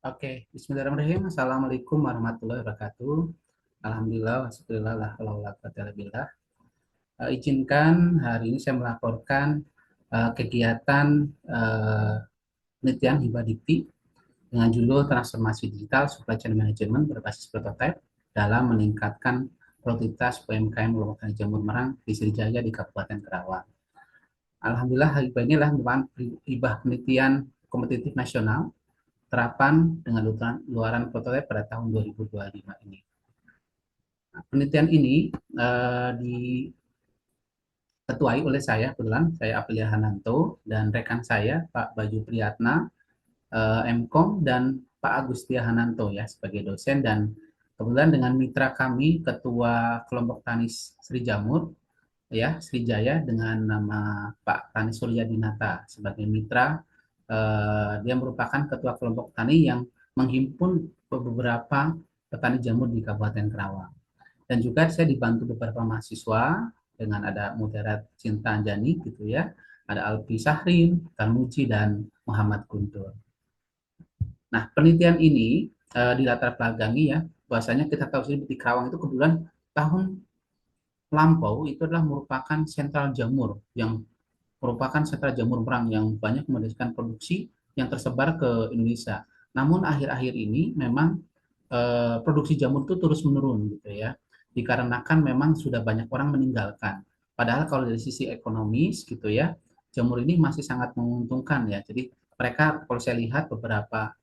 Oke, Bismillahirrahmanirrahim. Assalamualaikum warahmatullahi wabarakatuh. Alhamdulillah, wassallallahu la haula wala quwwata illa billah. Izinkan hari ini saya melaporkan kegiatan eh, penelitian Hibah Dikti dengan judul Transformasi Digital Supply Chain Management berbasis prototipe dalam meningkatkan produktivitas UMKM Kelompok Tani Jamur Merang di Sriwijaya di Kabupaten Karawang. Alhamdulillah, hibah ini adalah merupakan hibah penelitian kompetitif nasional terapan dengan luaran prototipe pada tahun 2025 ini. Nah, penelitian ini diketuai oleh saya, kebetulan saya Aprilia Hananto dan rekan saya Pak Baju Priyatna, MKOM dan Pak Agustia Hananto ya sebagai dosen dan kebetulan dengan mitra kami Ketua Kelompok Tani Sri Jamur ya Srijaya dengan nama Pak Tani Surya Dinata sebagai mitra. Dia merupakan ketua kelompok tani yang menghimpun beberapa petani jamur di Kabupaten Karawang. Dan juga saya dibantu beberapa mahasiswa dengan ada Mutiara Cinta Anjani gitu ya, ada Alfi Sahrin, Tarmuji dan Muhammad Guntur. Nah, penelitian ini di latar belakangi ya, bahwasanya kita tahu sendiri di Karawang itu kebetulan tahun lampau itu adalah merupakan sentral jamur yang merupakan sentra jamur merang yang banyak menghasilkan produksi yang tersebar ke Indonesia. Namun akhir-akhir ini memang produksi jamur itu terus menurun gitu ya. Dikarenakan memang sudah banyak orang meninggalkan. Padahal kalau dari sisi ekonomis gitu ya, jamur ini masih sangat menguntungkan ya. Jadi mereka kalau saya lihat beberapa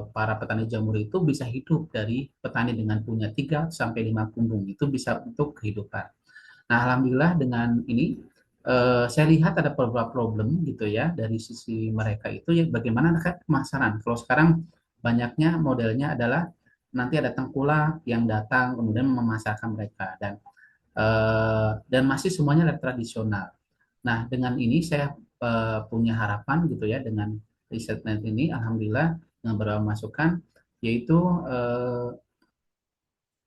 para petani jamur itu bisa hidup dari petani dengan punya 3 sampai 5 kumbung. Itu bisa untuk kehidupan. Nah, alhamdulillah dengan ini saya lihat ada beberapa problem gitu ya dari sisi mereka itu ya bagaimana mereka pemasaran. Kalau sekarang banyaknya modelnya adalah nanti ada tengkulak yang datang kemudian memasarkan mereka dan masih semuanya tradisional. Nah, dengan ini saya punya harapan gitu ya dengan riset net ini alhamdulillah dengan beberapa masukan yaitu eh,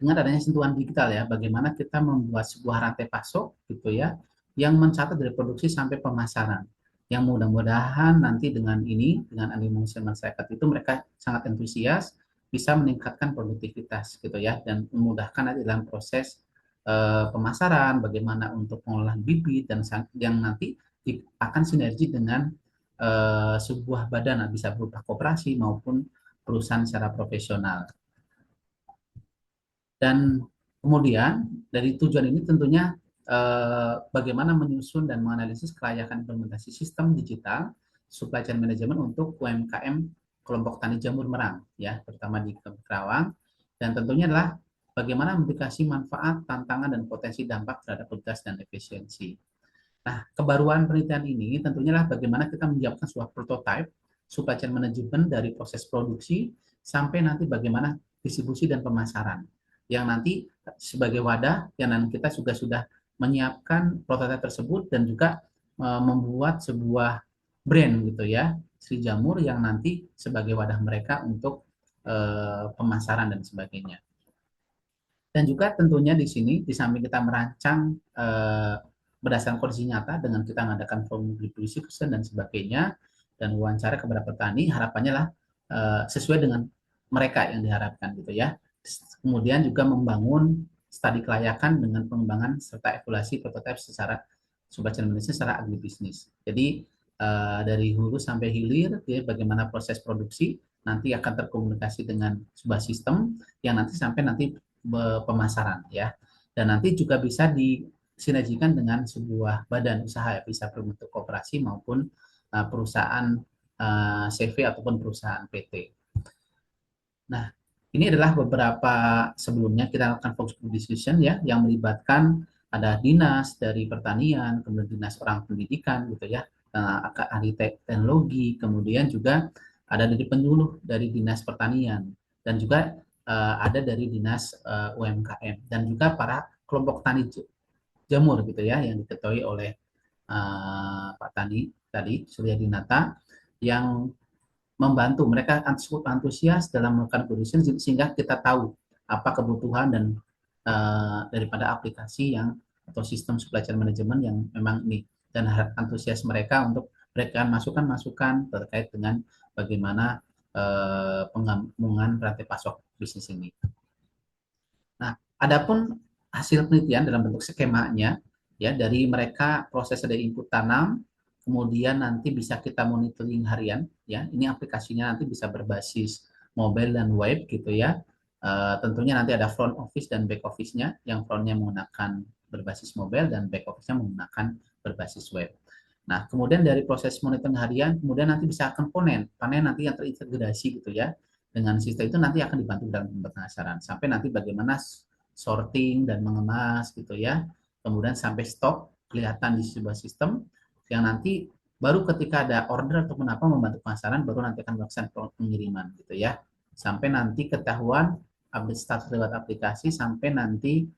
dengan adanya sentuhan digital ya, bagaimana kita membuat sebuah rantai pasok gitu ya, yang mencatat dari produksi sampai pemasaran. Yang mudah-mudahan nanti dengan ini, dengan animasi masyarakat itu mereka sangat antusias, bisa meningkatkan produktivitas gitu ya, dan memudahkan nanti dalam proses pemasaran, bagaimana untuk pengolahan bibit dan yang nanti akan sinergi dengan sebuah badan bisa berupa koperasi maupun perusahaan secara profesional. Dan kemudian dari tujuan ini tentunya bagaimana menyusun dan menganalisis kelayakan implementasi sistem digital supply chain management untuk UMKM kelompok tani jamur merang ya terutama di Kerawang dan tentunya adalah bagaimana memitigasi manfaat, tantangan dan potensi dampak terhadap produktivitas dan efisiensi. Nah, kebaruan penelitian ini tentunya adalah bagaimana kita menyiapkan sebuah prototipe supply chain management dari proses produksi sampai nanti bagaimana distribusi dan pemasaran. Yang nanti sebagai wadah yang nanti kita juga sudah menyiapkan prototipe tersebut dan juga membuat sebuah brand gitu ya, Sri Jamur yang nanti sebagai wadah mereka untuk pemasaran dan sebagainya. Dan juga tentunya di sini, di samping kita merancang berdasarkan kondisi nyata dengan kita mengadakan forum diskusi dan sebagainya, dan wawancara kepada petani, harapannya lah sesuai dengan mereka yang diharapkan gitu ya. Kemudian juga membangun studi kelayakan dengan pengembangan serta evaluasi prototipe secara supply chain management secara agribisnis. Jadi dari hulu sampai hilir, ya, bagaimana proses produksi nanti akan terkomunikasi dengan sebuah sistem yang nanti sampai nanti pemasaran ya. Dan nanti juga bisa disinergikan dengan sebuah badan usaha ya, bisa berbentuk koperasi maupun perusahaan CV ataupun perusahaan PT. Nah, ini adalah beberapa sebelumnya kita akan fokus discussion ya yang melibatkan ada dinas dari pertanian, kemudian dinas orang pendidikan gitu ya, ahli teknologi, kemudian juga ada dari penyuluh dari dinas pertanian dan juga ada dari dinas UMKM dan juga para kelompok tani jamur gitu ya yang diketuai oleh Pak Tani tadi Surya Dinata yang membantu mereka cukup antusias dalam melakukan produksi sehingga kita tahu apa kebutuhan dan daripada aplikasi yang atau sistem supply chain management yang memang ini dan antusias mereka untuk memberikan masukan-masukan terkait dengan bagaimana penggabungan rantai pasok bisnis ini. Nah, adapun hasil penelitian dalam bentuk skemanya, ya dari mereka proses dari input tanam, kemudian nanti bisa kita monitoring harian, ya. Ini aplikasinya nanti bisa berbasis mobile dan web gitu ya. Tentunya nanti ada front office dan back office-nya, yang frontnya menggunakan berbasis mobile dan back office-nya menggunakan berbasis web. Nah, kemudian dari proses monitoring harian, kemudian nanti bisa komponen, panen nanti yang terintegrasi gitu ya. Dengan sistem itu nanti akan dibantu dalam pemasaran. Sampai nanti bagaimana sorting dan mengemas gitu ya. Kemudian sampai stok kelihatan di sebuah sistem yang nanti baru ketika ada order ataupun apa membantu pemasaran baru nanti akan melakukan pengiriman gitu ya. Sampai nanti ketahuan update status lewat aplikasi sampai nanti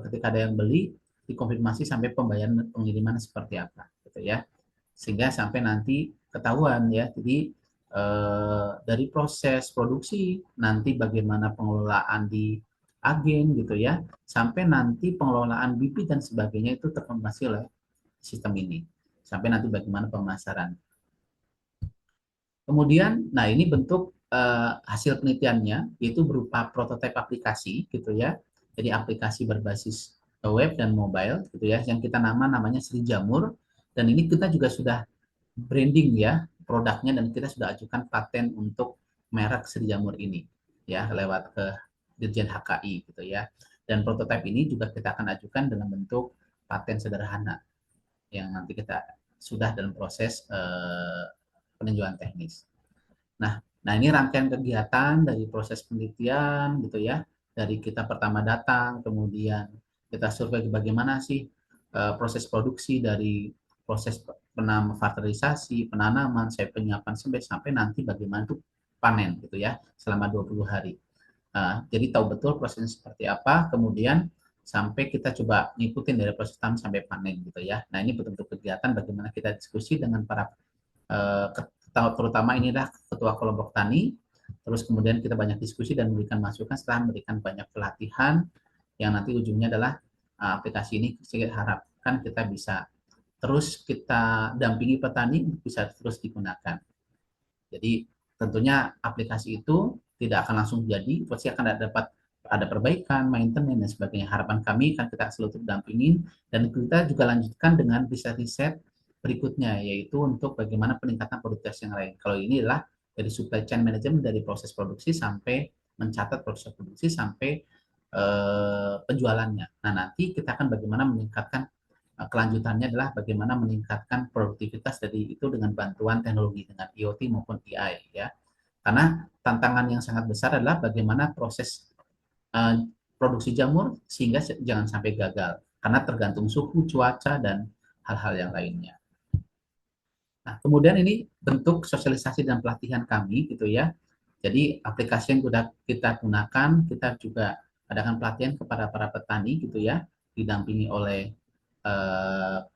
ketika ada yang beli dikonfirmasi sampai pembayaran pengiriman seperti apa gitu ya, sehingga sampai nanti ketahuan ya. Jadi dari proses produksi nanti bagaimana pengelolaan di agen gitu ya, sampai nanti pengelolaan BP dan sebagainya itu terkonfirmasi oleh sistem ini, sampai nanti bagaimana pemasaran. Kemudian, nah ini bentuk hasil penelitiannya, yaitu berupa prototipe aplikasi gitu ya. Jadi aplikasi berbasis web dan mobile gitu ya, yang kita namanya Sri Jamur. Dan ini kita juga sudah branding ya produknya, dan kita sudah ajukan paten untuk merek Sri Jamur ini ya lewat ke Dirjen HKI gitu ya. Dan prototipe ini juga kita akan ajukan dalam bentuk paten sederhana yang nanti kita sudah dalam proses peninjauan teknis. Nah, ini rangkaian kegiatan dari proses penelitian gitu ya. Dari kita pertama datang, kemudian kita survei bagaimana sih proses produksi dari proses fertilisasi, penanaman, saya penyiapan sampai nanti bagaimana itu panen gitu ya selama 20 hari. Jadi tahu betul prosesnya seperti apa, kemudian sampai kita coba ngikutin dari proses tanam sampai panen gitu ya. Nah, ini bentuk kegiatan bagaimana kita diskusi dengan para terutama inilah ketua kelompok tani. Terus kemudian kita banyak diskusi dan memberikan masukan setelah memberikan banyak pelatihan yang nanti ujungnya adalah aplikasi ini saya harapkan kita bisa terus kita dampingi petani bisa terus digunakan. Jadi tentunya aplikasi itu tidak akan langsung jadi, pasti akan ada perbaikan, maintenance dan sebagainya. Harapan kami kan kita selalu dampingin dan kita juga lanjutkan dengan riset-riset berikutnya, yaitu untuk bagaimana peningkatan produktivitas yang lain. Kalau ini adalah dari supply chain management, dari proses produksi sampai mencatat proses produksi sampai penjualannya. Nah, nanti kita akan bagaimana meningkatkan kelanjutannya adalah bagaimana meningkatkan produktivitas dari itu dengan bantuan teknologi dengan IoT maupun AI ya. Karena tantangan yang sangat besar adalah bagaimana proses uh, produksi jamur sehingga jangan sampai gagal karena tergantung suhu, cuaca dan hal-hal yang lainnya. Nah, kemudian ini bentuk sosialisasi dan pelatihan kami gitu ya. Jadi aplikasi yang sudah kita gunakan, kita juga adakan pelatihan kepada para petani gitu ya, didampingi oleh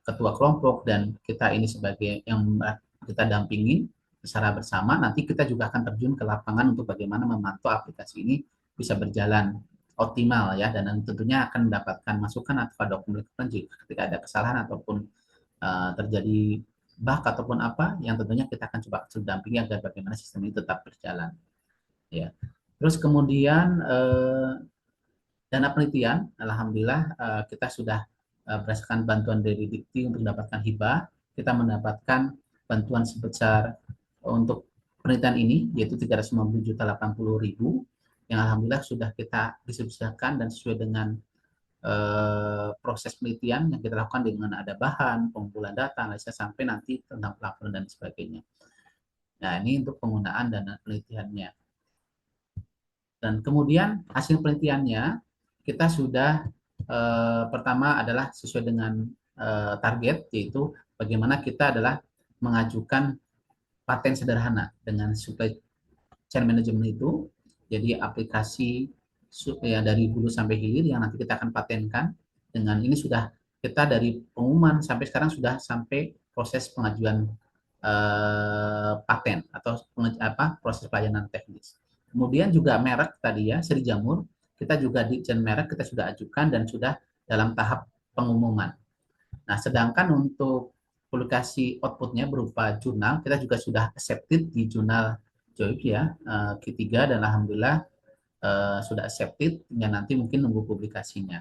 ketua kelompok dan kita ini sebagai yang kita dampingin secara bersama. Nanti kita juga akan terjun ke lapangan untuk bagaimana memantau aplikasi ini bisa berjalan optimal ya, dan tentunya akan mendapatkan masukan atau dokumen jika ketika ada kesalahan ataupun terjadi bug ataupun apa yang tentunya kita akan coba dampingi agar bagaimana sistem ini tetap berjalan ya. Terus kemudian dana penelitian, alhamdulillah kita sudah berdasarkan bantuan dari Dikti untuk mendapatkan hibah, kita mendapatkan bantuan sebesar untuk penelitian ini yaitu 390.080.000 yang alhamdulillah sudah kita distribusikan dan sesuai dengan proses penelitian yang kita lakukan dengan ada bahan, pengumpulan data, analisa sampai nanti tentang pelaporan dan sebagainya. Nah, ini untuk penggunaan dana penelitiannya. Dan kemudian hasil penelitiannya kita sudah pertama adalah sesuai dengan target, yaitu bagaimana kita adalah mengajukan paten sederhana dengan supply chain management itu. Jadi aplikasi ya, dari hulu sampai hilir yang nanti kita akan patenkan. Dengan ini sudah kita dari pengumuman sampai sekarang sudah sampai proses pengajuan paten atau proses pelayanan teknis. Kemudian juga merek tadi ya, Sri Jamur, kita juga di merek kita sudah ajukan dan sudah dalam tahap pengumuman. Nah, sedangkan untuk publikasi outputnya berupa jurnal, kita juga sudah accepted di jurnal JOIP ya, ketiga, dan alhamdulillah sudah accepted, tinggal nanti mungkin nunggu publikasinya.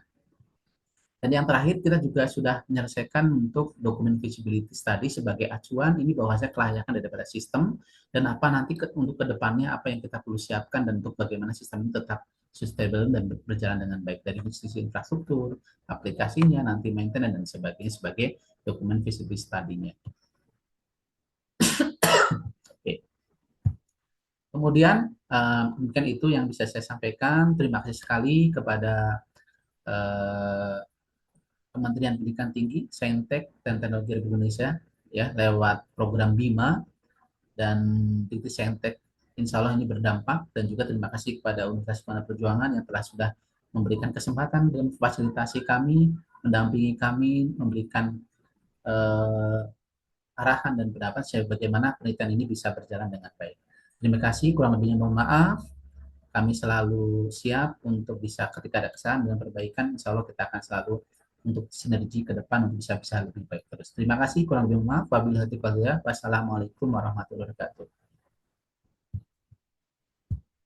Dan yang terakhir, kita juga sudah menyelesaikan untuk dokumen feasibility study sebagai acuan ini bahwasanya kelayakan daripada sistem dan apa nanti untuk kedepannya apa yang kita perlu siapkan dan untuk bagaimana sistem ini tetap sustainable dan berjalan dengan baik dari sisi infrastruktur, aplikasinya, nanti maintenance dan sebagainya sebagai dokumen feasibility study-nya. Oke. Kemudian mungkin itu yang bisa saya sampaikan. Terima kasih sekali kepada eh, Kementerian Pendidikan Tinggi, Saintek dan Teknologi Republik Indonesia ya lewat program BIMA dan Dikti Saintek. Insya Allah ini berdampak, dan juga terima kasih kepada Universitas Padang Perjuangan yang telah sudah memberikan kesempatan dan fasilitasi kami, mendampingi kami, memberikan arahan dan pendapat saya bagaimana penelitian ini bisa berjalan dengan baik. Terima kasih, kurang lebihnya mohon maaf. Kami selalu siap untuk bisa ketika ada kesalahan dan perbaikan, insya Allah kita akan selalu untuk sinergi ke depan untuk bisa lebih baik terus. Terima kasih, kurang lebih maaf. Wabillahi taufiq walhidayah. Wassalamualaikum warahmatullahi wabarakatuh.